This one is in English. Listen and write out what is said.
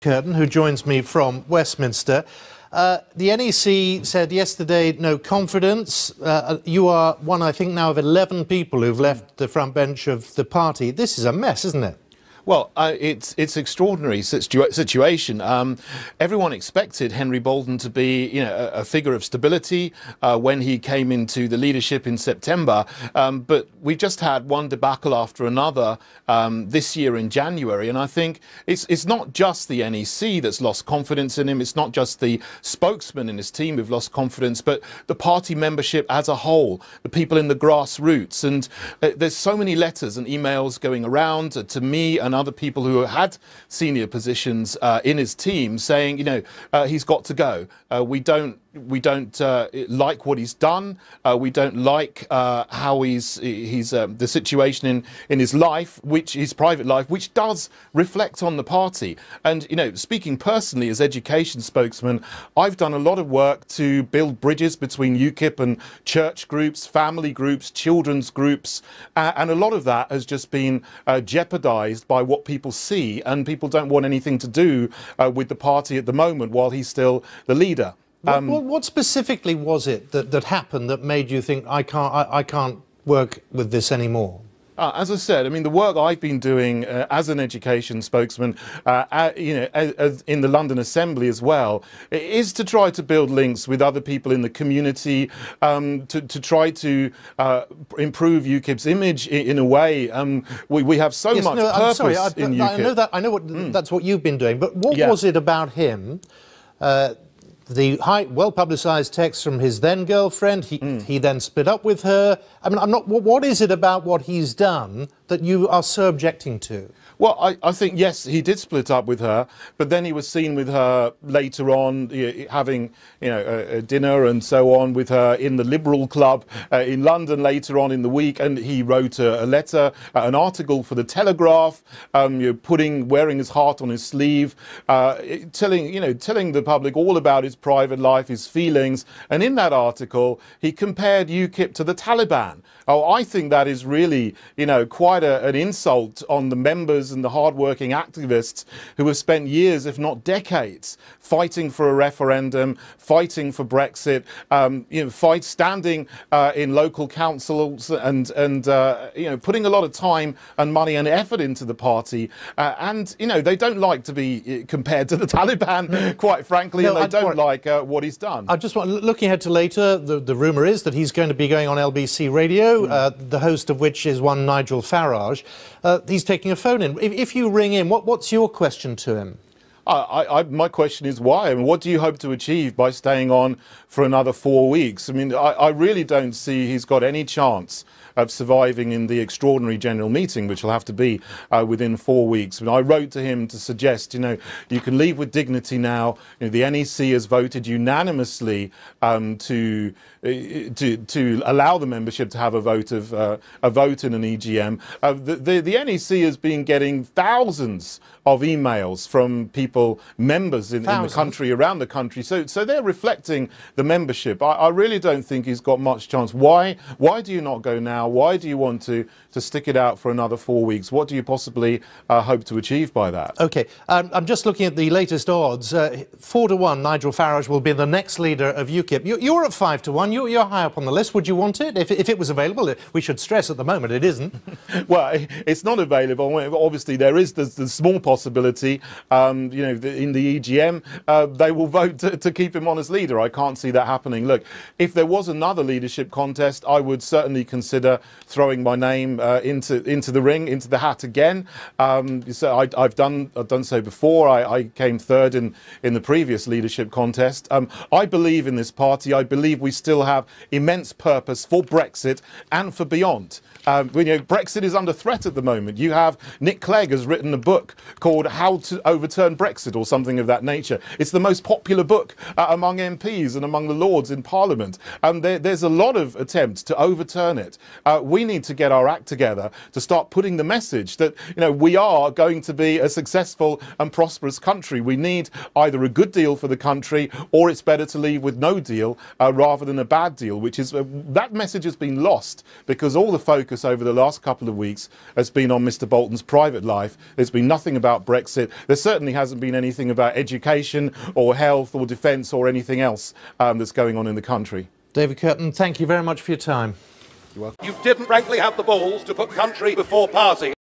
Kurten, who joins me from Westminster. The NEC said yesterday no confidence. You are one, I think, now of 11 people who've left the front bench of the party. This is a mess, isn't it? Well, it's extraordinary situation. Everyone expected Henry Bolton to be, a figure of stability when he came into the leadership in September. But we just had one debacle after another this year in January, and I think it's not just the NEC that's lost confidence in him. It's not just the spokesman in his team who've lost confidence, but the party membership as a whole, the people in the grassroots. And there's so many letters and emails going around to me and other people who had senior positions in his team saying, he's got to go. We don't like what he's done. We don't like how he's the situation in his life, his private life, which does reflect on the party. And speaking personally as education spokesman, I've done a lot of work to build bridges between UKIP and church groups, family groups, children's groups, and a lot of that has just been jeopardised by what people see, and people don't want anything to do with the party at the moment while he's still the leader. What specifically was it that happened that made you think I can't work with this anymore? As I said, the work I've been doing as an education spokesman, in the London Assembly as well, is to try to build links with other people in the community, to try to improve UKIP's image in a way. We have so much purpose in UKIP. I know that's what you've been doing, but what was it about him? The well-publicised text from his then girlfriend, he then split up with her. What is it about what he's done that you are so objecting to? Well, I think, yes, he did split up with her, but then he was seen with her later on, having, a dinner and so on with her in the Liberal Club in London later on in the week, and he wrote a letter, an article for the Telegraph, wearing his heart on his sleeve, telling the public all about his private life, his feelings, and in that article he compared UKIP to the Taliban. Oh, I think that is really, quite an insult on the members and the hard-working activists who have spent years, if not decades, fighting for a referendum, fighting for Brexit, standing in local councils and putting a lot of time and money and effort into the party. They don't like to be compared to the Taliban, quite frankly, and they don't like what he's done. I just want, looking ahead to later, the rumour is that he's going to be going on LBC Radio, the host of which is one Nigel Farage. He's taking a phone in. If you ring in, what's your question to him? My question is why? What do you hope to achieve by staying on for another 4 weeks? I really don't see he's got any chance of surviving in the extraordinary general meeting, which will have to be within 4 weeks. I wrote to him to suggest, you can leave with dignity now. The NEC has voted unanimously to allow the membership to have a vote in an EGM. The NEC has been getting thousands of emails from people, members in the country, around the country. So they're reflecting the membership. I really don't think he's got much chance. Why do you not go now? Why do you want to stick it out for another 4 weeks? What do you possibly hope to achieve by that? OK, I'm just looking at the latest odds. 4-1, Nigel Farage will be the next leader of UKIP. You're at 5-1. You're high up on the list. Would you want it? If it was available, we should stress at the moment it isn't. Well, it's not available. Obviously, there is the small possibility, in the EGM, they will vote to keep him on as leader. I can't see that happening. Look, if there was another leadership contest, I would certainly consider throwing my name into the ring, into the hat again. So I've done so before. I came third in the previous leadership contest. I believe in this party. I believe we still have immense purpose for Brexit and for beyond. Brexit is under threat at the moment. You have Nick Clegg has written a book called How to Overturn Brexit or something of that nature. It's the most popular book among MPs and among the Lords in Parliament. There's a lot of attempts to overturn it. We need to get our act together to start putting the message that we are going to be a successful and prosperous country. We need either a good deal for the country or it's better to leave with no deal rather than a bad deal, which is that message has been lost because all the focus over the last couple of weeks has been on Mr. Bolton's private life. There's been nothing about Brexit. There certainly hasn't been been anything about education or health or defence or anything else that's going on in the country. David Kurten, thank you very much for your time. You didn't frankly have the balls to put country before party.